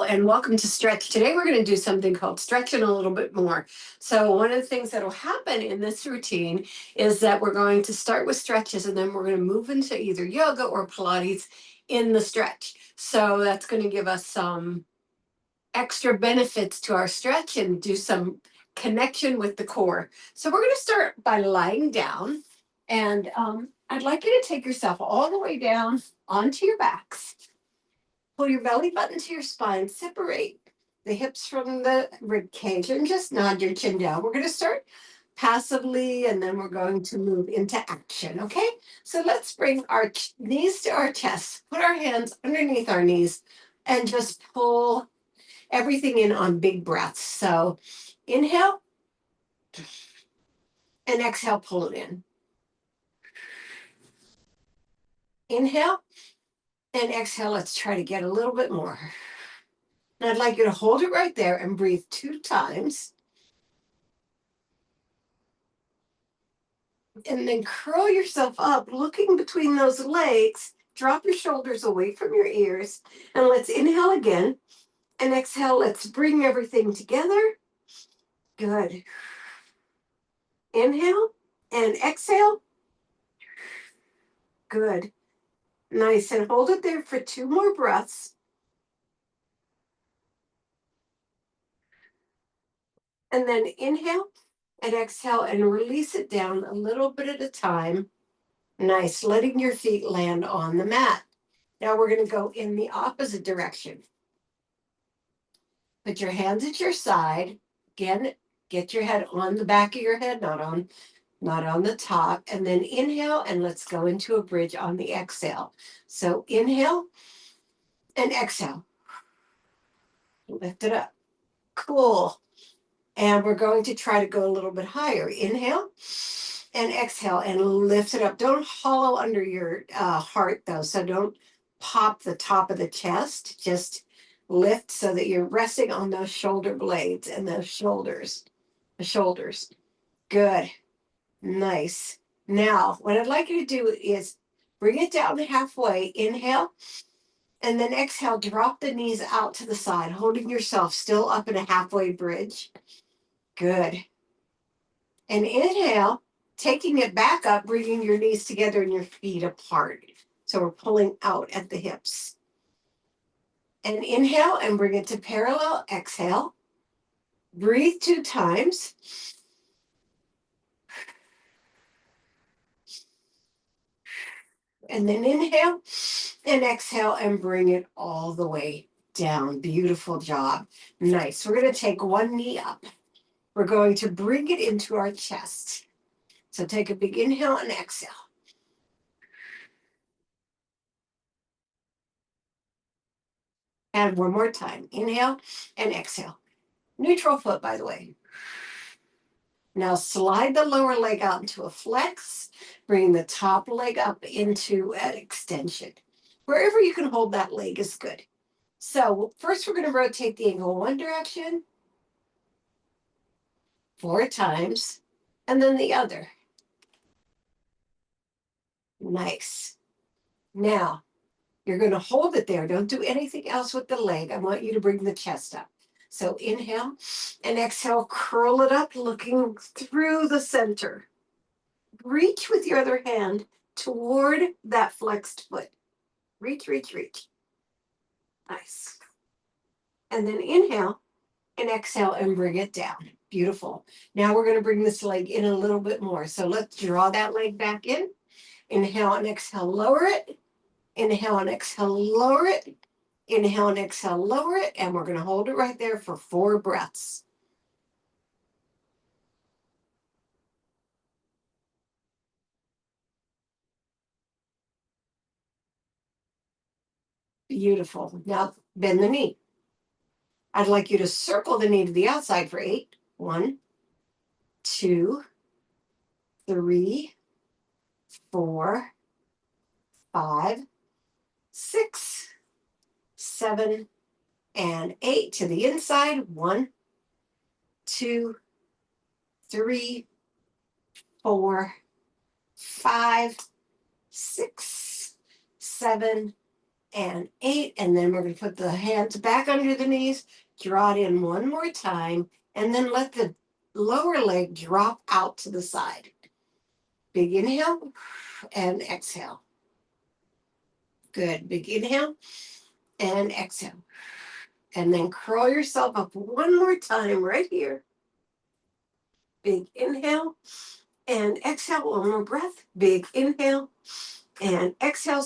and welcome to Stretch. Today we're going to do something called stretching a little bit more. So one of the things that will happen in this routine is that we're going to start with stretches and then we're going to move into either yoga or Pilates in the stretch. So that's going to give us some extra benefits to our stretch and do some connection with the core. So we're going to start by lying down, and I'd like you to take yourself all the way down onto your backs. Pull your belly button to your spine, separate the hips from the rib cage, and just nod your chin down. We're going to start passively, and then we're going to move into action, okay? So let's bring our knees to our chest, put our hands underneath our knees, and just pull everything in on big breaths. So inhale, and exhale, pull it in. Inhale, and exhale. Let's try to get a little bit more. And I'd like you to hold it right there and breathe 2 times. And then curl yourself up, looking between those legs. Drop your shoulders away from your ears. And let's inhale again. And exhale, let's bring everything together. Good. Inhale and exhale. Good. Nice. And hold it there for 2 more breaths. And then inhale and exhale and release it down a little bit at a time. Nice. Letting your feet land on the mat. Now we're going to go in the opposite direction. Put your hands at your side. Again, get your head on the back of your head, not on the top. And then inhale, and let's go into a bridge on the exhale. So inhale and exhale. Lift it up. Cool. And we're going to try to go a little bit higher. Inhale and exhale and lift it up. Don't hollow under your heart, though. So don't pop the top of the chest. Just lift so that you're resting on those shoulder blades and those shoulders. The shoulders. Good. Nice. Now, what I'd like you to do is bring it down halfway. Inhale. And then exhale, drop the knees out to the side, holding yourself still up in a halfway bridge. Good. And inhale, taking it back up, bringing your knees together and your feet apart. So we're pulling out at the hips. And inhale and bring it to parallel. Exhale. Breathe 2 times. And then inhale and exhale and bring it all the way down. Beautiful job. Nice. We're going to take one knee up. We're going to bring it into our chest. So take a big inhale and exhale. And one more time. Inhale and exhale. Neutral foot, by the way. Now slide the lower leg out into a flex. Bring the top leg up into an extension. Wherever you can hold that leg is good. So first we're going to rotate the ankle one direction 4 times, and then the other. Nice. Now, you're going to hold it there. Don't do anything else with the leg. I want you to bring the chest up. So inhale and exhale, curl it up, looking through the center. Reach with your other hand toward that flexed foot. Reach, reach, reach. Nice. And then inhale and exhale and bring it down. Beautiful. Now we're going to bring this leg in a little bit more. So let's draw that leg back in. Inhale and exhale, lower it. Inhale and exhale, lower it. Inhale and exhale, lower it. And we're going to hold it right there for 4 breaths. Beautiful. Now bend the knee. I'd like you to circle the knee to the outside for 8. 1, 2, 3, 4, 5, 6, 7, and 8 to the inside. 1, 2, 3, 4, 5, 6, 7, and 8. And then we're going to put the hands back under the knees, draw it in one more time, and then let the lower leg drop out to the side. Big inhale and exhale. Good. Big inhale and exhale. And then curl yourself up one more time right here. Big inhale and exhale. One more breath. Big inhale and exhale.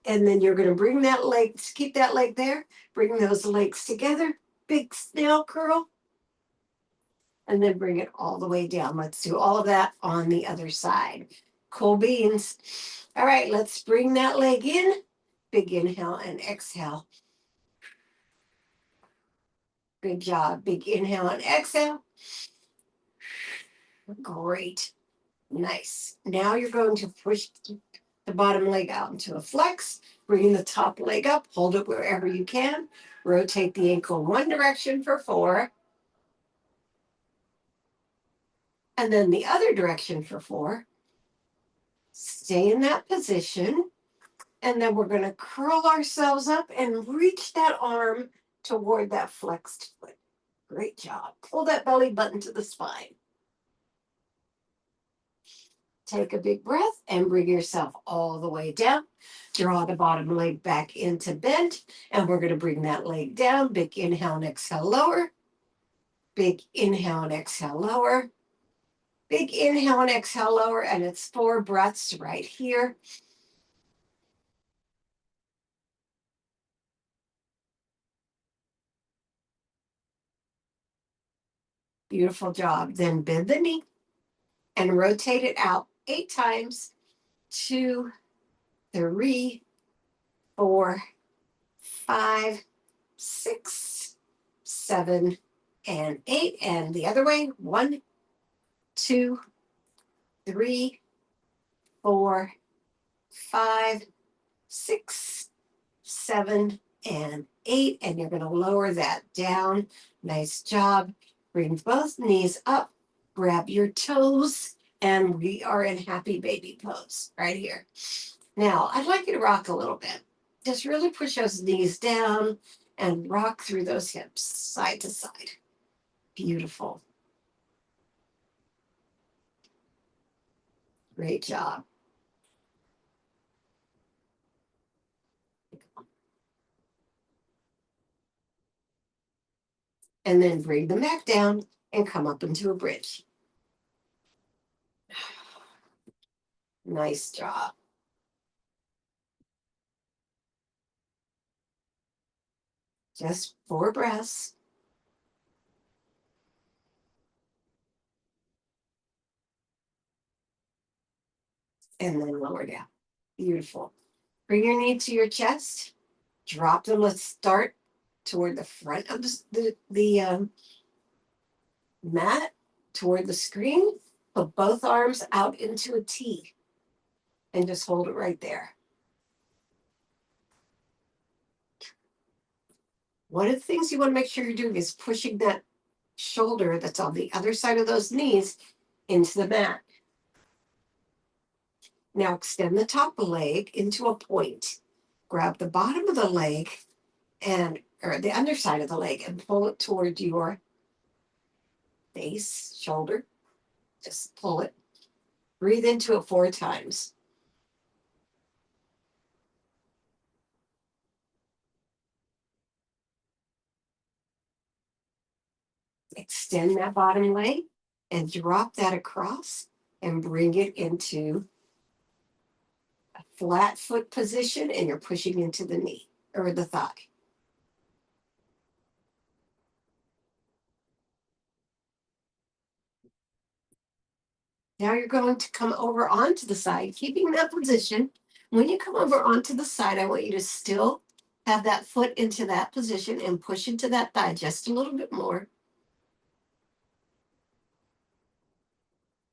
And then you're going to bring that leg, keep that leg there. Bring those legs together. Big snail curl. And then bring it all the way down. Let's do all of that on the other side. Cool beans. All right, let's bring that leg in. Big inhale and exhale. Good job. Big inhale and exhale. Great. Nice. Now you're going to push the bottom leg out into a flex. Bring the top leg up. Hold it wherever you can. Rotate the ankle one direction for 4. And then the other direction for 4. Stay in that position. And then we're going to curl ourselves up and reach that arm toward that flexed foot. Great job. Pull that belly button to the spine. Take a big breath and bring yourself all the way down. Draw the bottom leg back into bend. And we're going to bring that leg down. Big inhale and exhale, lower. Big inhale and exhale, lower. Big inhale and exhale, lower. And it's 4 breaths right here. Beautiful job. Then bend the knee and rotate it out 8 times. 2, 3, 4, 5, 6, 7, and 8. And the other way. 1, 2, 3, 4, 5, 6, 7, and 8. And you're going to lower that down. Nice job. Bring both knees up. Grab your toes. And we are in happy baby pose right here. Now, I'd like you to rock a little bit. Just really push those knees down and rock through those hips side to side. Beautiful. Great job. And then bring them back down and come up into a bridge. Nice job. Just 4 breaths. And then lower down. Beautiful. Bring your knee to your chest. Drop them. Let's start toward the front of the mat, toward the screen. Put both arms out into a T. And just hold it right there. One of the things you want to make sure you're doing is pushing that shoulder that's on the other side of those knees into the mat. Now extend the top leg into a point. Grab the bottom of the leg or the underside of the leg and pull it toward your face, shoulder. Just pull it. Breathe into it 4 times. Extend that bottom leg and drop that across and bring it into a flat foot position, and you're pushing into the knee or the thigh. Now you're going to come over onto the side, keeping that position. When you come over onto the side, I want you to still have that foot into that position and push into that thigh just a little bit more.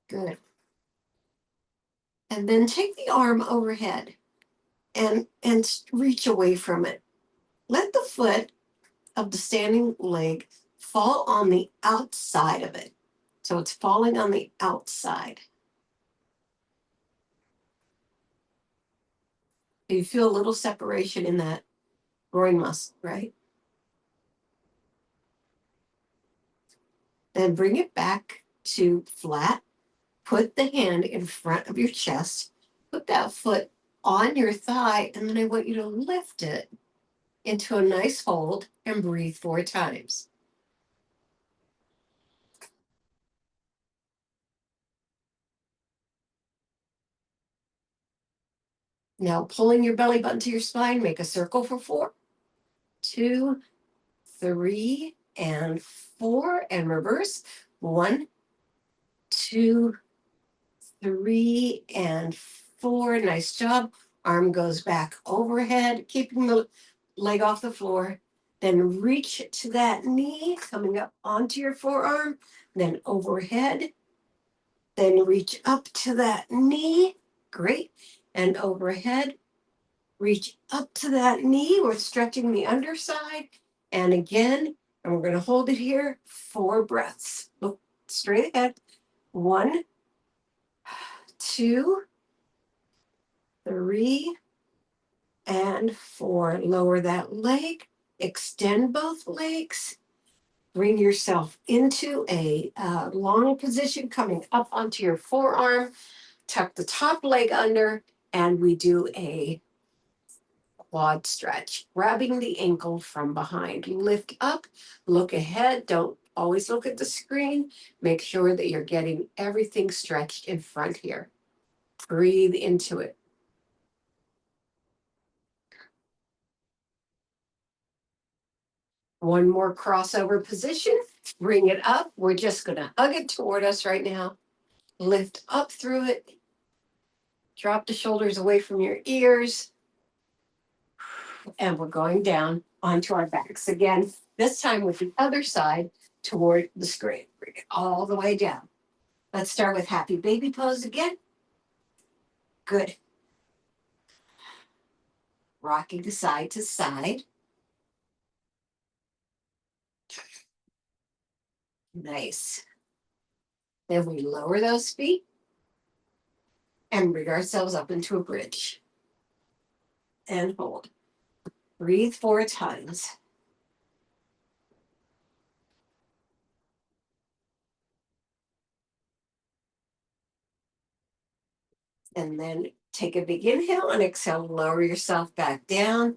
Good. And then take the arm overhead and reach away from it. Let the foot of the standing leg fall on the outside of it. So it's falling on the outside. You feel a little separation in that groin muscle, right? Then bring it back to flat. Put the hand in front of your chest. Put that foot on your thigh, and then I want you to lift it into a nice hold and breathe 4 times. Now, pulling your belly button to your spine, make a circle for 4, 2, 3, and 4, and reverse. 1, 2, 3, and 4. Nice job. Arm goes back overhead, keeping the leg off the floor. Then reach to that knee, coming up onto your forearm, then overhead. Then reach up to that knee. Great. And overhead. Reach up to that knee. We're stretching the underside. And again, and we're going to hold it here. 4 breaths. Look straight ahead. 1, 2, 3, and 4. Lower that leg. Extend both legs. Bring yourself into a long position, coming up onto your forearm. Tuck the top leg under, and we do a quad stretch, grabbing the ankle from behind. Lift up, look ahead. Don't always look at the screen. Make sure that you're getting everything stretched in front here. Breathe into it. One more crossover position. Bring it up. We're just going to hug it toward us right now. Lift up through it. Drop the shoulders away from your ears. And we're going down onto our backs again, this time with the other side toward the screen. Bring it all the way down. Let's start with happy baby pose again. Good. Rocking side to side. Nice. Then we lower those feet and bring ourselves up into a bridge. And hold. Breathe 4 times. And then take a big inhale and exhale. Lower yourself back down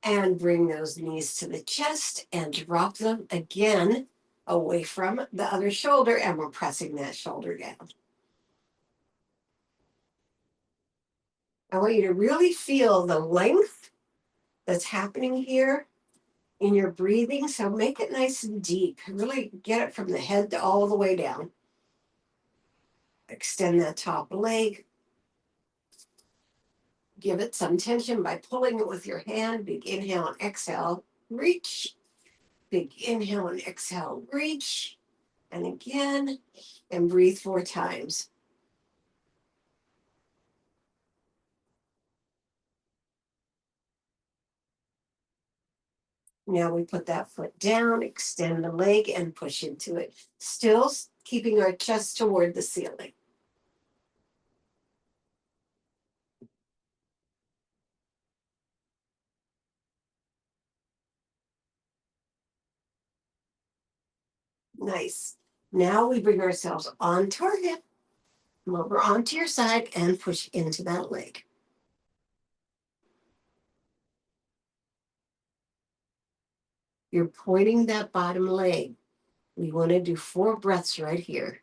and bring those knees to the chest and drop them again away from the other shoulder. And we're pressing that shoulder down. I want you to really feel the length that's happening here in your breathing. So make it nice and deep. Really get it from the head to all the way down. Extend that top leg. Give it some tension by pulling it with your hand. Big inhale and exhale. Reach. Big inhale and exhale. Reach. And again. And breathe 4 times. Now we put that foot down, extend the leg, and push into it. Still keeping our chest toward the ceiling. Nice. Now we bring ourselves onto our hip, lower onto your side, and push into that leg. You're pointing that bottom leg. We want to do 4 breaths right here.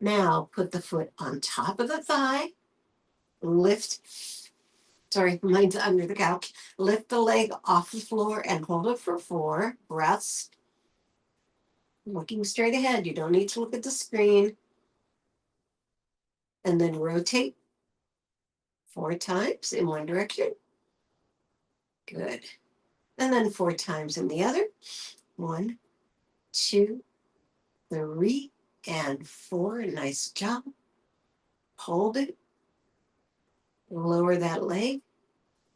Now put the foot on top of the thigh. Lift. Sorry, mine's under the couch. Lift the leg off the floor and hold it for 4 breaths. Looking straight ahead. You don't need to look at the screen. And then rotate 4 times in one direction. Good. And then 4 times in the other. 1, 2, 3, and 4. Nice job. Hold it. Lower that leg.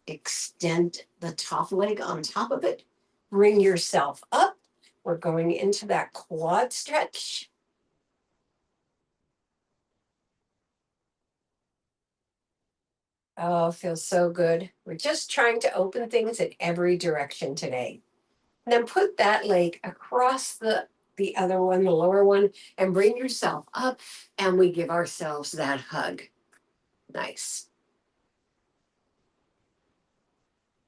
Extend the top leg on top of it. Bring yourself up. We're going into that quad stretch. Oh, feels so good. We're just trying to open things in every direction today. And then put that leg across the other one, the lower one, and bring yourself up, and we give ourselves that hug. Nice.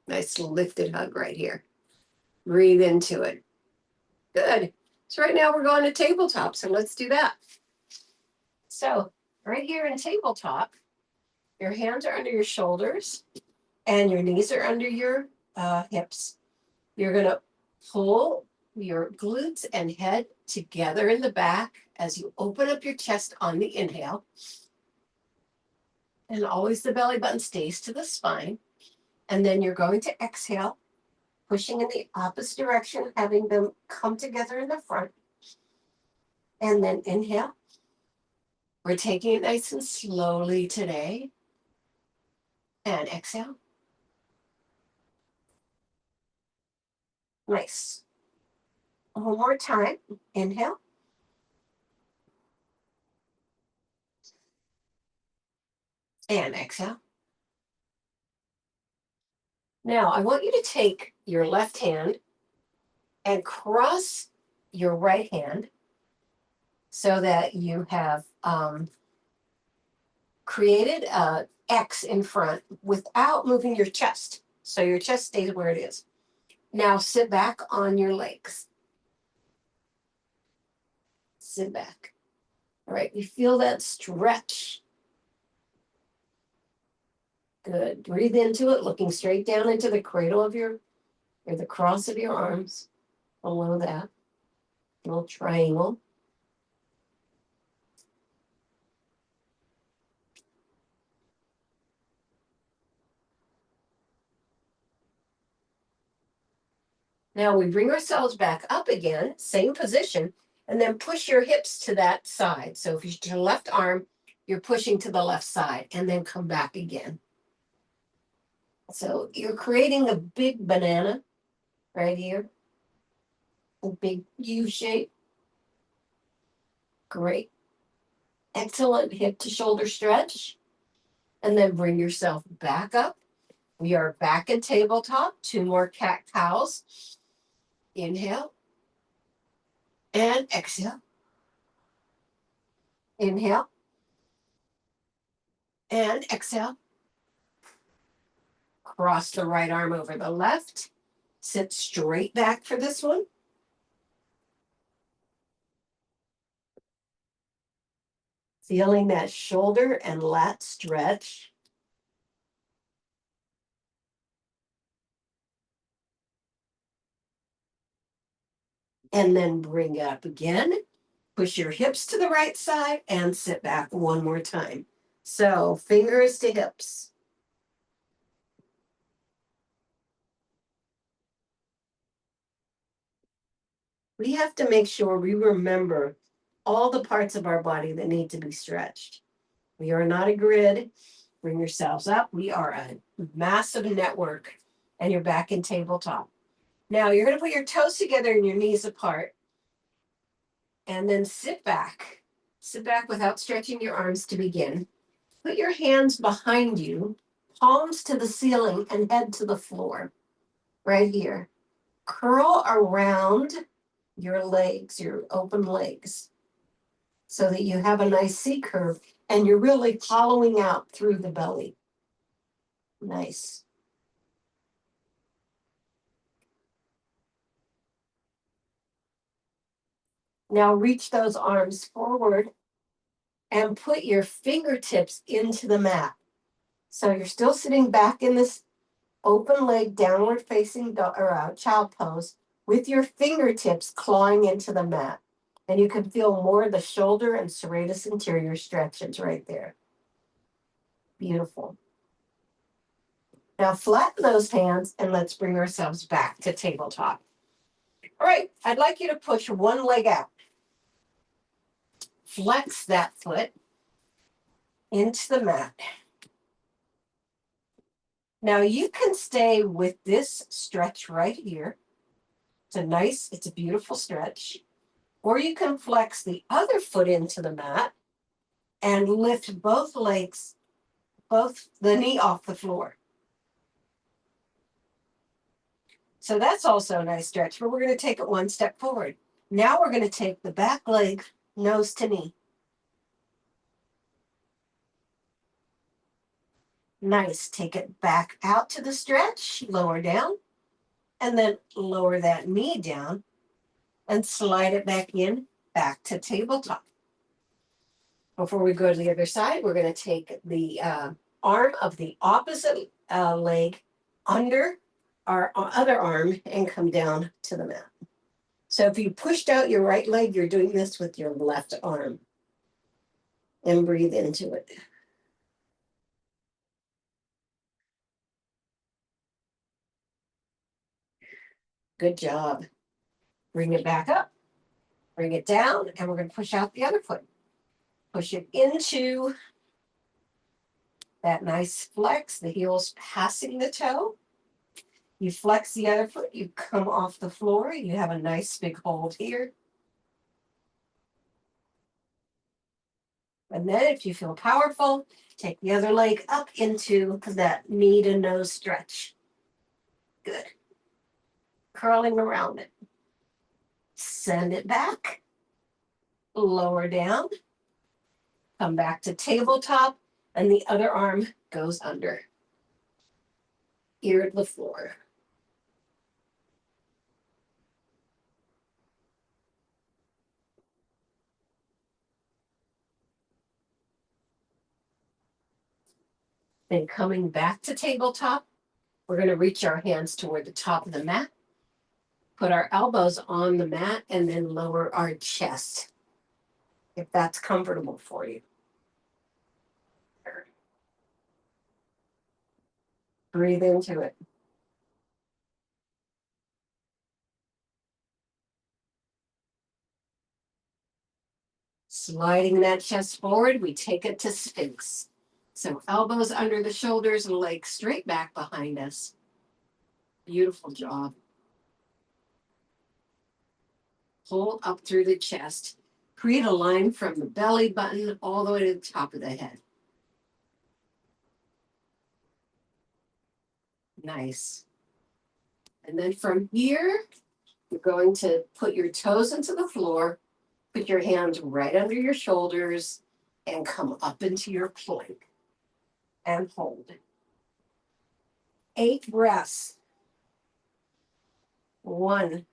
Nice lifted hug right here. Breathe into it. Good. So right now we're going to tabletop. So let's do that. So right here in tabletop, your hands are under your shoulders and your knees are under your hips. You're going to pull your glutes and head together in the back as you open up your chest on the inhale. And always the belly button stays to the spine. And then you're going to exhale, pushing in the opposite direction, having them come together in the front. And then inhale. We're taking it nice and slowly today. And exhale. Nice. One more time. Inhale. And exhale. Now, I want you to take your left hand and cross your right hand so that you have created a X in front without moving your chest. So your chest stays where it is. Now sit back on your legs. Sit back. All right, you feel that stretch. Good. Breathe into it, looking straight down into the cradle of or the cross of your arms. Below that, little triangle. Now we bring ourselves back up again, same position, and then push your hips to that side. So if you to the left arm, you're pushing to the left side and then come back again. So you're creating a big banana right here, a big U shape. Great. Excellent hip to shoulder stretch. And then bring yourself back up. We are back at tabletop. 2 more cat cows. Inhale and exhale. Inhale and exhale. Cross the right arm over the left. Sit straight back for this one. Feeling that shoulder and lat stretch. And then bring it up again. Push your hips to the right side and sit back one more time. So fingers to hips. We have to make sure we remember all the parts of our body that need to be stretched. We are not a grid. Bring yourselves up. We are a massive network, and you're back in tabletop. Now you're going to put your toes together and your knees apart, and then sit back. Sit back without stretching your arms to begin. Put your hands behind you, palms to the ceiling and head to the floor, right here. Curl around your legs, your open legs, so that you have a nice C curve and you're really hollowing out through the belly. Nice. Now reach those arms forward and put your fingertips into the mat. So you're still sitting back in this open leg, downward facing child pose with your fingertips clawing into the mat. And you can feel more of the shoulder and serratus anterior stretches right there. Beautiful. Now flatten those hands and let's bring ourselves back to tabletop. All right, I'd like you to push one leg out. Flex that foot into the mat. Now you can stay with this stretch right here. It's a beautiful stretch. Or you can flex the other foot into the mat and lift both legs both the knee off the floor. So that's also a nice stretch, but we're going to take it one step forward. Now we're going to take the back leg nose to knee. Nice. Take it back out to the stretch, lower down, and then lower that knee down and slide it back in, back to tabletop. Before we go to the other side, we're going to take the arm of the opposite leg under our other arm and come down to the mat. So if you pushed out your right leg, you're doing this with your left arm. And breathe into it. Good job. Bring it back up. Bring it down, and we're going to push out the other foot. Push it into that nice flex, the heel's passing the toe. You flex the other foot, you come off the floor, you have a nice big hold here. And then if you feel powerful, take the other leg up into that knee to nose stretch. Good. Curling around it. Send it back. Lower down. Come back to tabletop, and the other arm goes under. Ear to the floor. Then coming back to tabletop, we're going to reach our hands toward the top of the mat, put our elbows on the mat, and then lower our chest, if that's comfortable for you. Breathe into it. Sliding that chest forward, we take it to Sphinx. So elbows under the shoulders and legs straight back behind us. Beautiful job. Hold up through the chest. Create a line from the belly button all the way to the top of the head. Nice. And then from here, you're going to put your toes into the floor, put your hands right under your shoulders, and come up into your plank. And hold. 8 breaths. 1,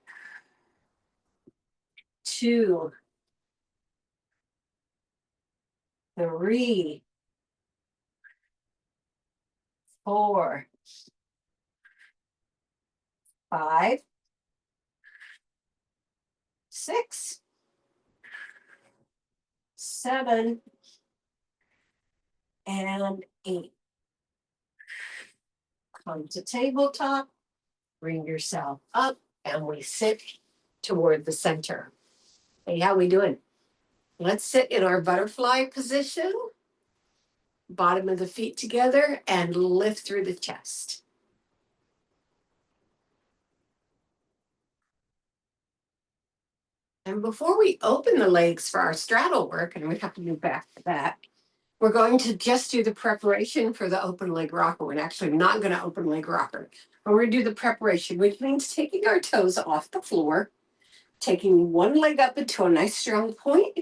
2, 3, 4, 5, 6, 7, and 8. Come to tabletop, bring yourself up, and we sit toward the center. Hey, how we doing? Let's sit in our butterfly position, bottom of the feet together, and lift through the chest. And before we open the legs for our straddle work, and we have to move back to that, we're going to just do the preparation for the open leg rocker. We're actually not going to open leg rocker, but we're going to do the preparation, which means taking our toes off the floor, taking one leg up into a nice strong point,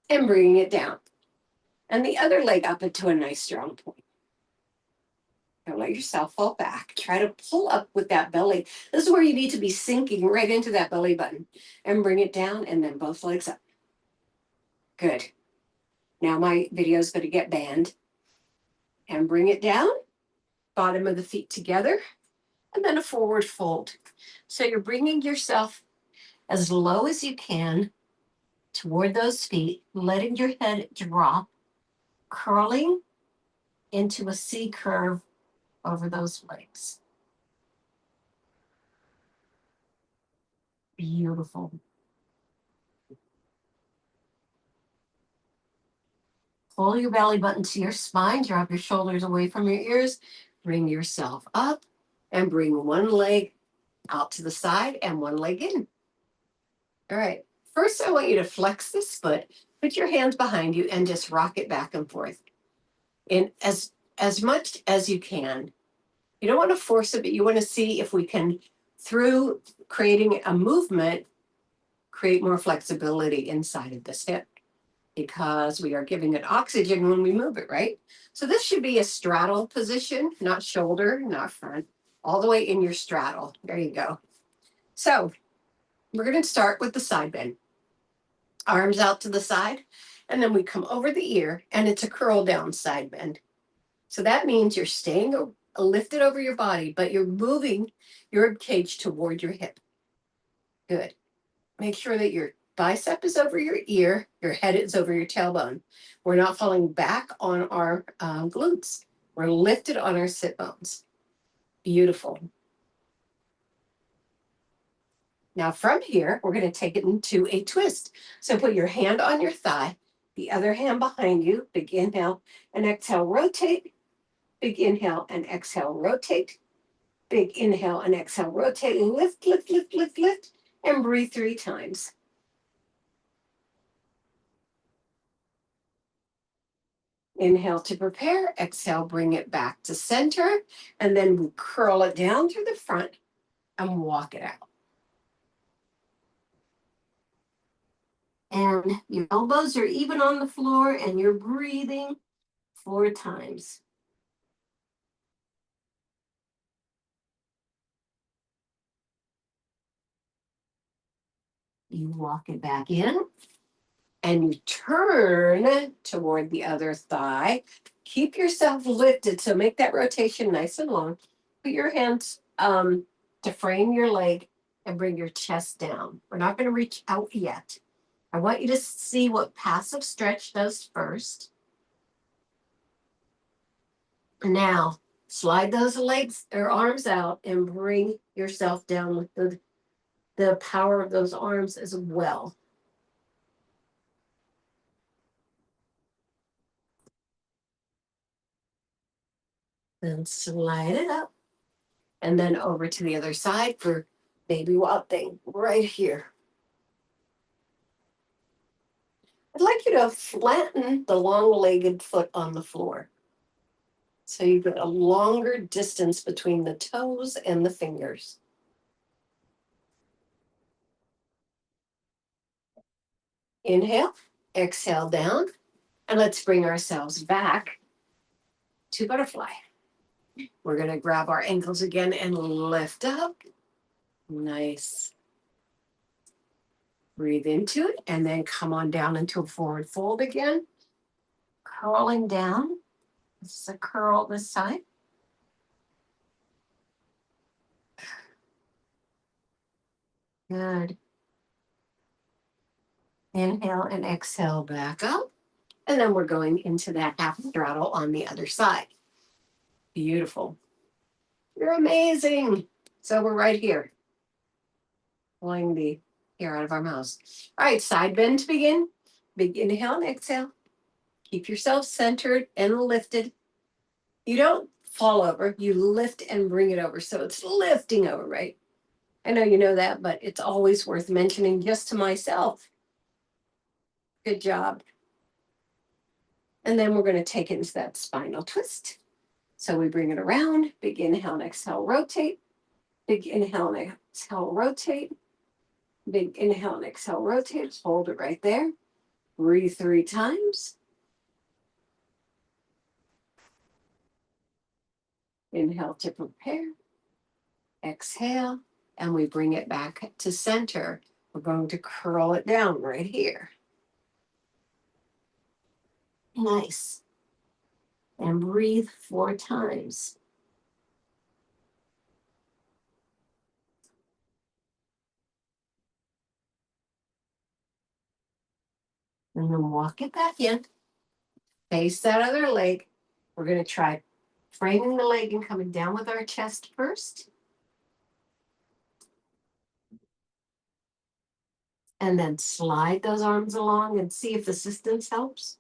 and bringing it down. And the other leg up into a nice strong point. Don't let yourself fall back. Try to pull up with that belly. This is where you need to be sinking right into that belly button. And bring it down, and then both legs up. Good. Now my video is going to get banned. And bring it down. Bottom of the feet together. And then a forward fold. So you're bringing yourself as low as you can toward those feet, letting your head drop, curling into a C curve over those legs. Beautiful. Pull your belly button to your spine, drop your shoulders away from your ears, bring yourself up, and bring one leg out to the side and one leg in. All right, First, I want you to flex this foot, put your hands behind you, and just rock it back and forth. And as much as you can. You don't want to force it, but you want to see if we can, through creating a movement, create more flexibility inside of this hip, because we are giving it oxygen when we move it, right? So this should be a straddle position, not shoulder, not front, all the way in your straddle. There you go. So we're going to start with the side bend. Arms out to the side, and then we come over the ear, and it's a curl down side bend. So that means you're staying lifted over your body, but you're moving your rib cage toward your hip. Good. Make sure that your bicep is over your ear, your head is over your tailbone. We're not falling back on our glutes. We're lifted on our sit bones. Beautiful. Now from here, we're going to take it into a twist. So put your hand on your thigh, the other hand behind you. Big inhale and exhale, rotate. Big inhale and exhale, rotate. Big inhale and exhale, rotate, lift, lift, lift, lift, lift, and breathe 3 times. Inhale to prepare, exhale, bring it back to center, and then we curl it down through the front and walk it out. And your elbows are even on the floor and you're breathing 4 times. You walk it back in and you turn toward the other thigh. Keep yourself lifted, so make that rotation nice and long. Put your hands to frame your leg and bring your chest down. We're not going to reach out yet. I want you to see what passive stretch does first. Now, slide those legs or arms out and bring yourself down with the power of those arms as well. Then slide it up. And then over to the other side for baby wild thing right here. I'd like you to flatten the long-legged foot on the floor, so you get a longer distance between the toes and the fingers. Inhale, exhale down, and let's bring ourselves back to butterfly. We're going to grab our ankles again and lift up. Nice. Breathe into it and then come on down into a forward fold again. Curling down. This is a curl this side. Good. Inhale and exhale back up. And then we're going into that half straddle on the other side. Beautiful. You're amazing. So we're right here. Pulling the air out of our mouths. All right, side bend to begin. Big inhale and exhale. Keep yourself centered and lifted. You don't fall over, you lift and bring it over. So it's lifting over, right? I know you know that, but it's always worth mentioning just to myself. Good job. And then we're going to take it into that spinal twist. So we bring it around, big inhale and exhale, rotate. Big inhale and exhale, rotate. Big inhale and exhale, rotate. Hold it right there. Breathe 3 times. Inhale to prepare. Exhale, and we bring it back to center. We're going to curl it down right here. Nice. And breathe 4 times. And then walk it back in. Face that other leg. We're going to try framing the leg and coming down with our chest first. And then slide those arms along and see if assistance helps.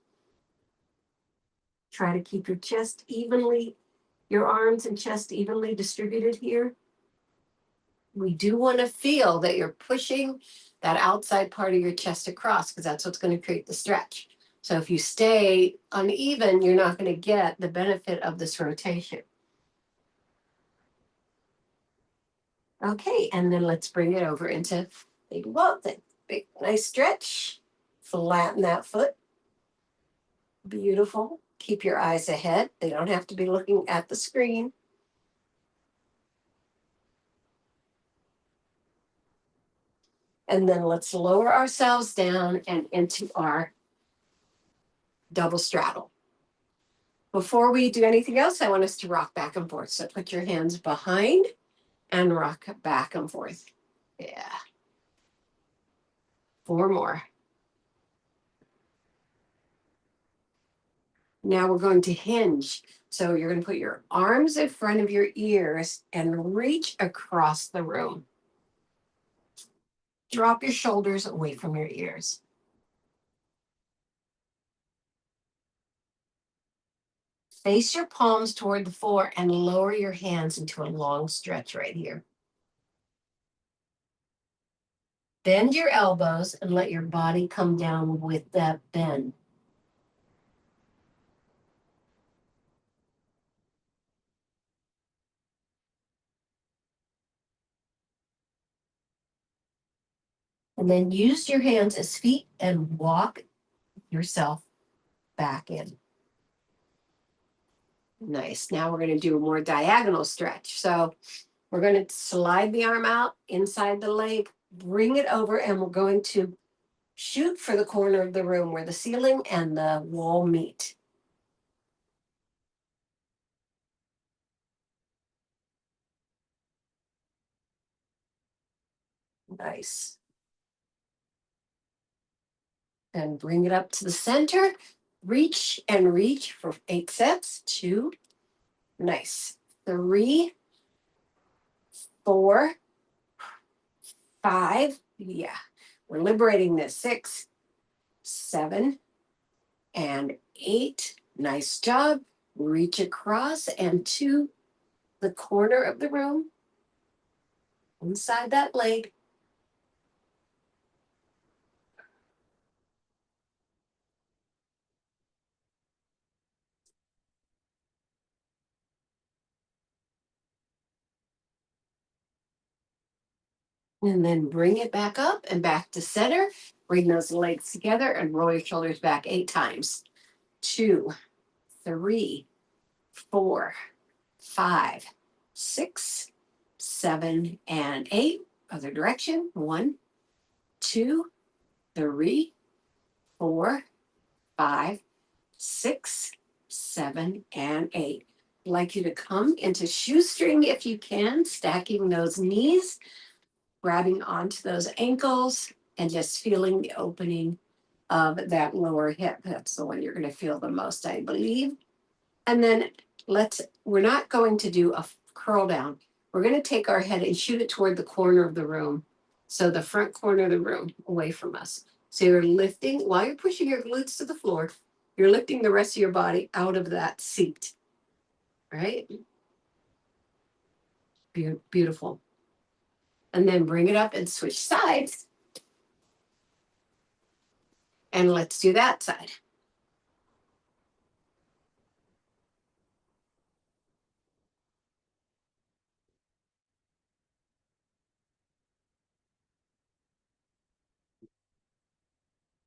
Try to keep your chest evenly, your arms and chest evenly distributed here. We do want to feel that you're pushing that outside part of your chest across, because that's what's going to create the stretch. So if you stay uneven, you're not going to get the benefit of this rotation. Okay, and then let's bring it over into big walt thing. Big, nice stretch. Flatten that foot. Beautiful. Keep your eyes ahead. They don't have to be looking at the screen. And then let's lower ourselves down and into our double straddle. Before we do anything else, I want us to rock back and forth. So put your hands behind and rock back and forth. Yeah. 4 more. Now we're going to hinge. So you're going to put your arms in front of your ears and reach across the room. Drop your shoulders away from your ears. Face your palms toward the floor and lower your hands into a long stretch right here. Bend your elbows and let your body come down with that bend. And then use your hands as feet and walk yourself back in. Nice. Now we're going to do a more diagonal stretch. So we're going to slide the arm out inside the leg, bring it over, and we're going to shoot for the corner of the room where the ceiling and the wall meet. Nice. And bring it up to the center. Reach and reach for 8 sets. 2. Nice. 3, 4, 5. Yeah. We're liberating this. 6, 7, and 8. Nice job. Reach across and to the corner of the room. Inside that leg. And then bring it back up and back to center. Bring those legs together and roll your shoulders back 8 times. 2, 3, 4, 5, 6, 7, and 8. Other direction. 1, 2, 3, 4, 5, 6, 7, and 8. I'd like you to come into shoestring if you can, stacking those knees, grabbing onto those ankles, and just feeling the opening of that lower hip. That's the one you're going to feel the most, I believe. And then we're not going to do a curl down. We're going to take our head and shoot it toward the corner of the room. So the front corner of the room away from us. So you're lifting, while you're pushing your glutes to the floor, you're lifting the rest of your body out of that seat. Right? Beautiful. And then bring it up and switch sides. And let's do that side.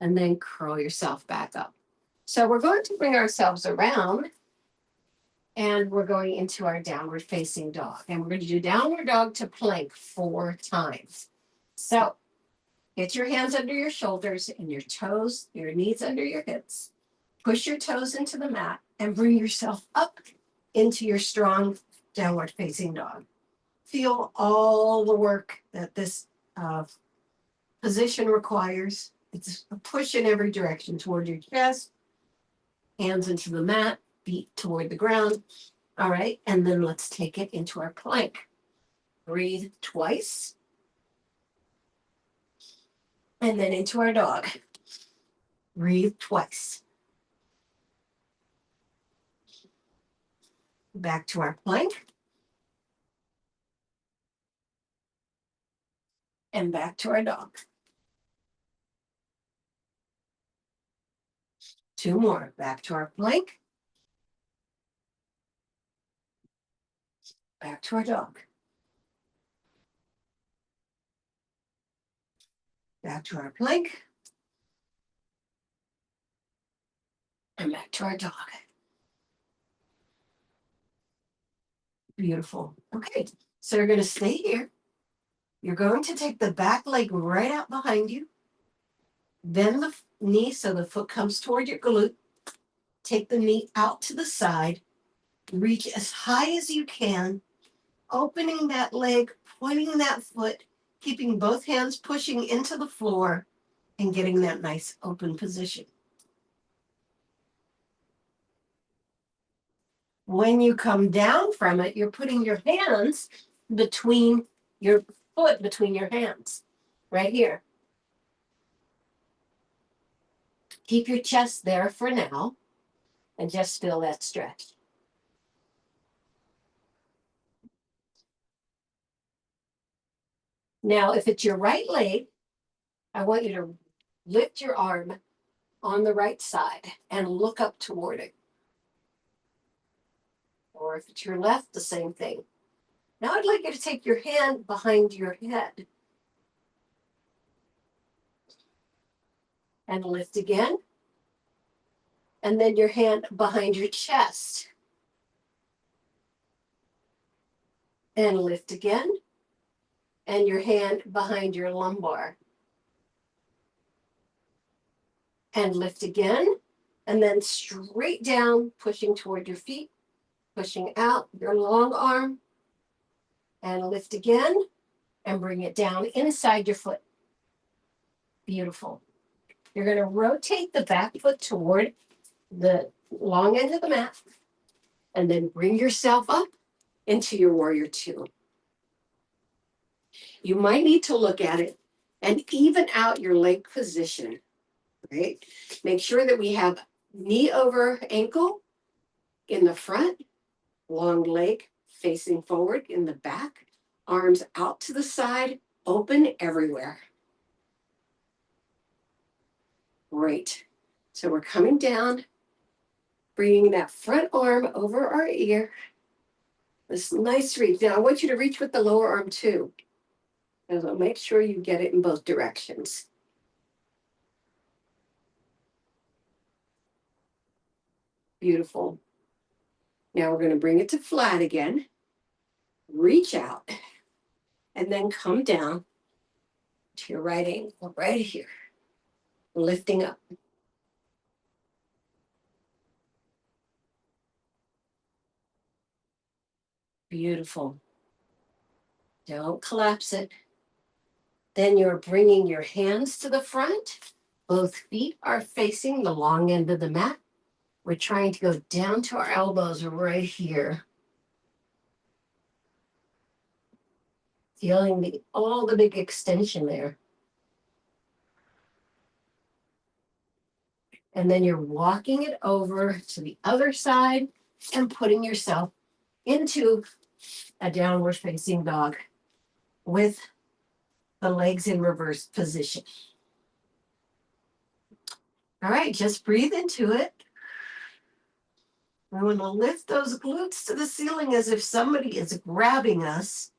And then curl yourself back up. So we're going to bring ourselves around and we're going into our downward facing dog. And we're going to do downward dog to plank 4 times. So get your hands under your shoulders and your toes, your knees under your hips. Push your toes into the mat and bring yourself up into your strong downward facing dog. Feel all the work that this position requires. It's a push in every direction toward your chest, hands into the mat, feet toward the ground. All right, and then let's take it into our plank. Breathe twice. And then into our dog. Breathe twice. Back to our plank. And back to our dog. 2 more. Back to our plank. Back to our dog. Back to our plank. And back to our dog. Beautiful. Okay, so you're going to stay here. You're going to take the back leg right out behind you. Bend the knee so the foot comes toward your glute. Take the knee out to the side. Reach as high as you can, opening that leg, pointing that foot, keeping both hands pushing into the floor, and getting that nice open position. When you come down from it, you're putting your hands between your foot, between your hands, right here. Keep your chest there for now, and just feel that stretch. Now, if it's your right leg, I want you to lift your arm on the right side and look up toward it. Or if it's your left, the same thing. Now I'd like you to take your hand behind your head and lift again. And then your hand behind your chest. And lift again. And your hand behind your lumbar. And lift again. And then straight down, pushing toward your feet. Pushing out your long arm. And lift again. And bring it down inside your foot. Beautiful. You're going to rotate the back foot toward the long end of the mat. And then bring yourself up into your warrior two. You might need to look at it and even out your leg position, right? Make sure that we have knee over ankle in the front, long leg facing forward in the back, arms out to the side, open everywhere. Great. So we're coming down, bringing that front arm over our ear. This nice reach. Now I want you to reach with the lower arm too. And so make sure you get it in both directions. Beautiful. Now we're going to bring it to flat again. Reach out. And then come down to your right ankle, right here. Lifting up. Beautiful. Don't collapse it. Then you're bringing your hands to the front. Both feet are facing the long end of the mat. We're trying to go down to our elbows right here. Feeling all the big extension there. And then you're walking it over to the other side and putting yourself into a downward facing dog with the legs in reverse position. All right, just breathe into it. We want to lift those glutes to the ceiling as if somebody is grabbing us.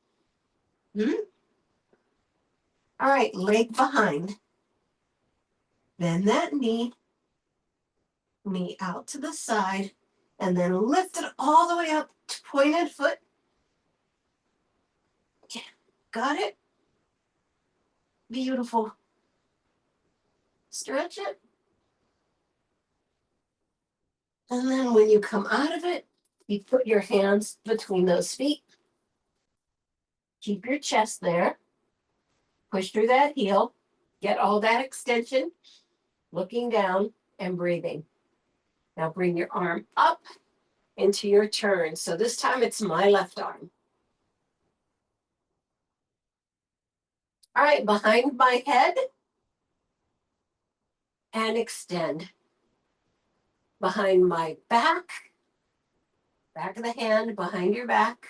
All right, leg behind. Bend that knee out to the side, and then lift it all the way up to pointed foot. Yeah, got it? Beautiful. Stretch it. And then when you come out of it, you put your hands between those feet. Keep your chest there. Push through that heel. Get all that extension. Looking down and breathing. Now bring your arm up into your turn. So this time it's my left arm. All right, behind my head and extend. Behind my back of the hand, behind your back,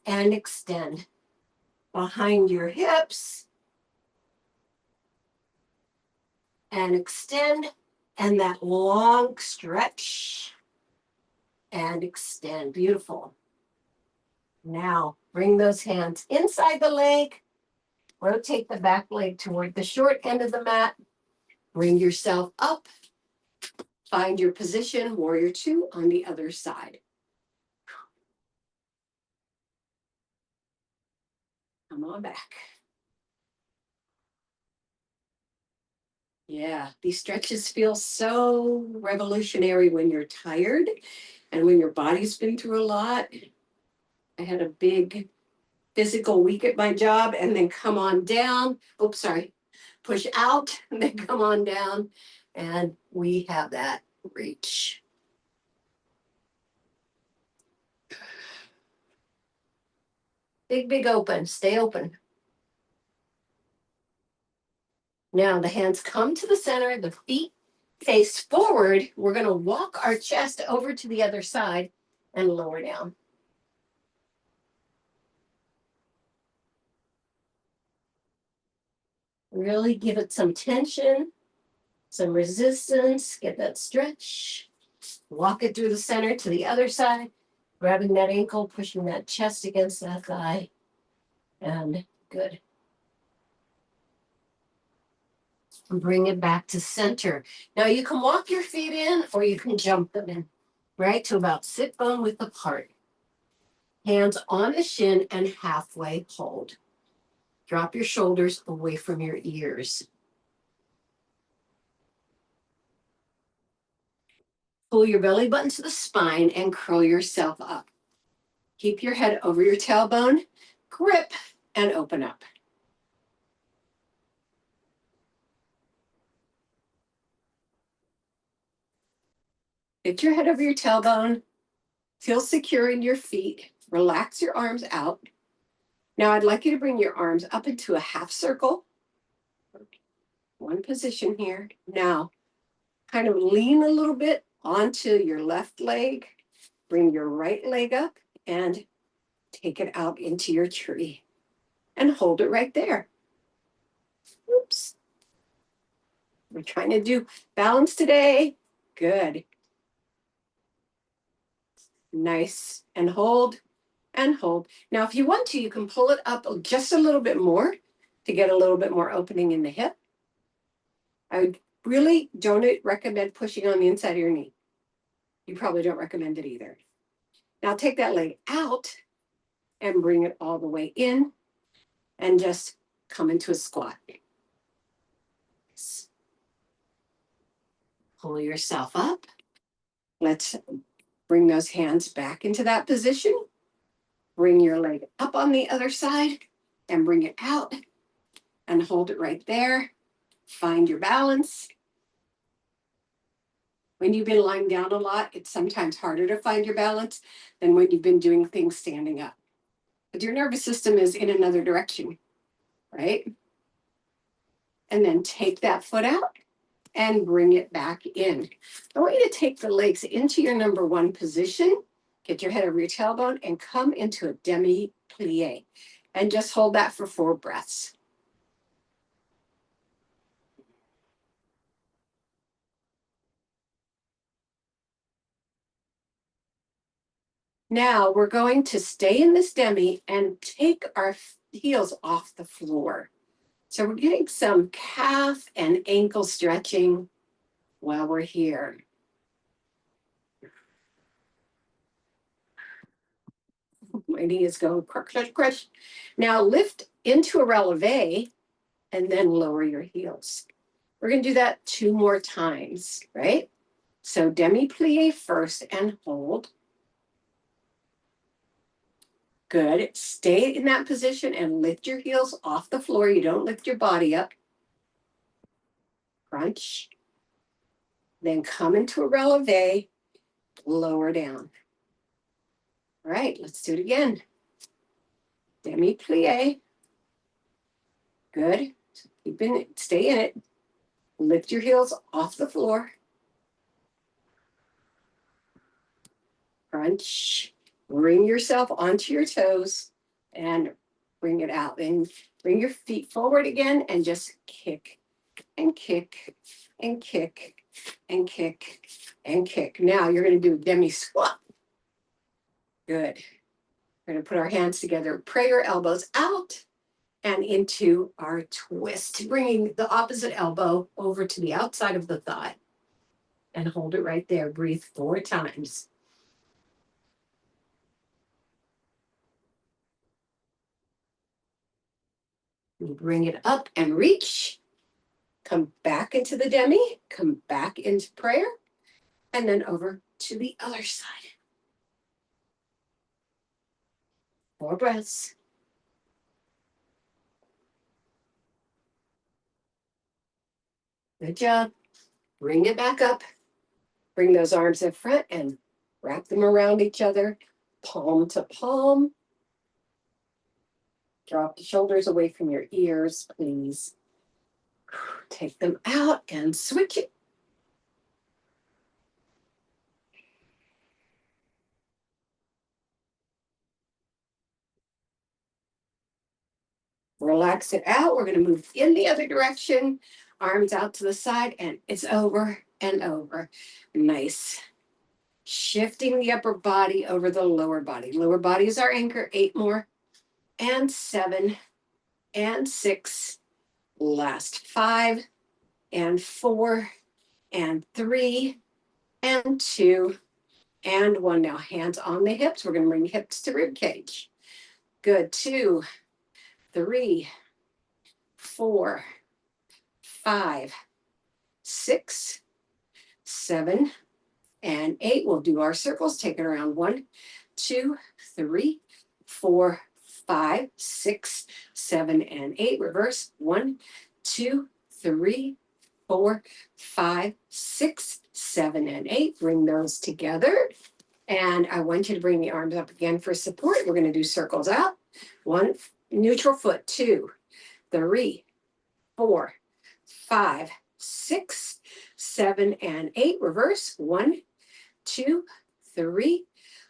and extend. Behind your hips, and extend, and that long stretch and extend. Beautiful. Now bring those hands inside the leg. Rotate the back leg toward the short end of the mat. Bring yourself up. Find your position, warrior two, on the other side. Come on back. Yeah, these stretches feel so revolutionary when you're tired and when your body's been through a lot. I had a big physical week at my job and then come on down. Oops, sorry. Push out and then come on down. And we have that reach. Big, big open. Stay open. Now the hands come to the center, the feet face forward. We're going to walk our chest over to the other side and lower down. Really give it some tension, some resistance, get that stretch. Walk it through the center to the other side, grabbing that ankle, pushing that chest against that thigh, and good. Bring it back to center. Now you can walk your feet in or you can jump them in, right? To about sit bone width apart. Hands on the shin and halfway hold. Drop your shoulders away from your ears. Pull your belly button to the spine and curl yourself up. Keep your head over your tailbone, grip, and open up. Get your head over your tailbone. Feel secure in your feet. Relax your arms out. Now I'd like you to bring your arms up into a half circle. One position here. Now, kind of lean a little bit onto your left leg. Bring your right leg up and take it out into your tree. And hold it right there. Oops. We're trying to do balance today. Good. Nice. And hold and hold. Now, if you want to, you can pull it up just a little bit more to get a little bit more opening in the hip. I really don't recommend pushing on the inside of your knee. You probably don't recommend it either. Now take that leg out and bring it all the way in and just come into a squat. Pull yourself up. Let's bring those hands back into that position. Bring your leg up on the other side and bring it out and hold it right there. Find your balance. When you've been lying down a lot, it's sometimes harder to find your balance than when you've been doing things standing up. But your nervous system is in another direction, right? And then take that foot out and bring it back in. I want you to take the legs into your number one position, get your head over your tailbone, and come into a demi-plie. And just hold that for 4 breaths. Now we're going to stay in this demi and take our heels off the floor. So we're getting some calf and ankle stretching while we're here. My knee is going crush, crush, crush. Now lift into a releve and then lower your heels. We're going to do that 2 more times, right? So demi-plie first and hold. Good. Stay in that position and lift your heels off the floor. You don't lift your body up. Crunch. Then come into a releve, lower down. All right, let's do it again. Demi-plie. Good. Keep in it, stay in it. Lift your heels off the floor. Crunch. Bring yourself onto your toes and bring it out. And bring your feet forward again and just kick and kick and kick and kick and kick. Now you're going to do a demi squat. Good. We're going to put our hands together, pray our elbows out and into our twist, bringing the opposite elbow over to the outside of the thigh and hold it right there. Breathe 4 times. Bring it up and reach. Come back into the demi, come back into prayer, and then over to the other side. 4 breaths. Good job. Bring it back up. Bring those arms in front and wrap them around each other, palm to palm. Drop the shoulders away from your ears, please. Take them out and switch it. Relax it out. We're going to move in the other direction. Arms out to the side, and it's over and over. Nice. Shifting the upper body over the lower body. Lower body is our anchor. 8 more. And 7. And 6. Last 5. And 4. And 3. And 2. And 1. Now hands on the hips. We're going to bring hips to rib cage. Good. 2, 3, 4, 5, 6, 7, and 8. We'll do our circles. Take it around. 1, 2, 3, 4, 5, 6, 7, and 8. Reverse. 1, 2, 3, 4, 5, 6, 7, and 8. Bring those together. And I want you to bring the arms up again for support. We're going to do circles out. 1, neutral foot. 2, 3, 4, 5, 6, 7, and 8. Reverse. 1, 2, 3,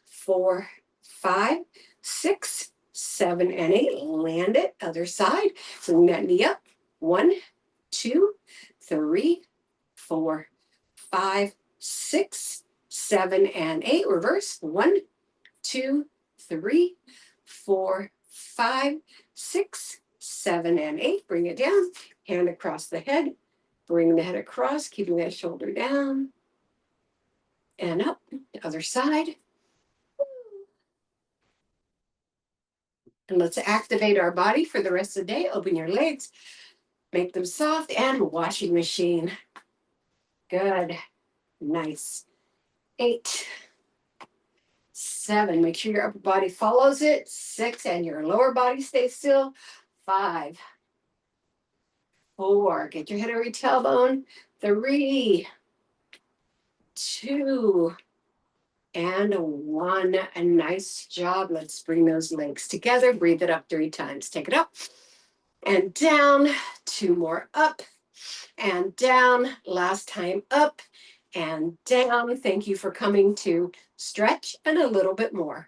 4, 5, 6, 7, and 8. Land it. Other side. Bring that knee up. 1, 2, 3, 4, 5, 6, 7, and 8. Reverse. 1, 2, 3, 4, 5, 6, 7, and 8. Bring it down. Hand across the head. Bring the head across, keeping that shoulder down. And up. The other side. And let's activate our body for the rest of the day. Open your legs. Make them soft and washing machine. Good. Nice. 8, 7. Make sure your upper body follows it. 6, and your lower body stays still. 5, 4. Get your head over your tailbone. 3, 2, and 1. A nice job. Let's bring those legs together. Breathe it up 3 times. Take it up and down. 2 more up and down. Last time up and down. Thank you for coming to stretch and a little bit more.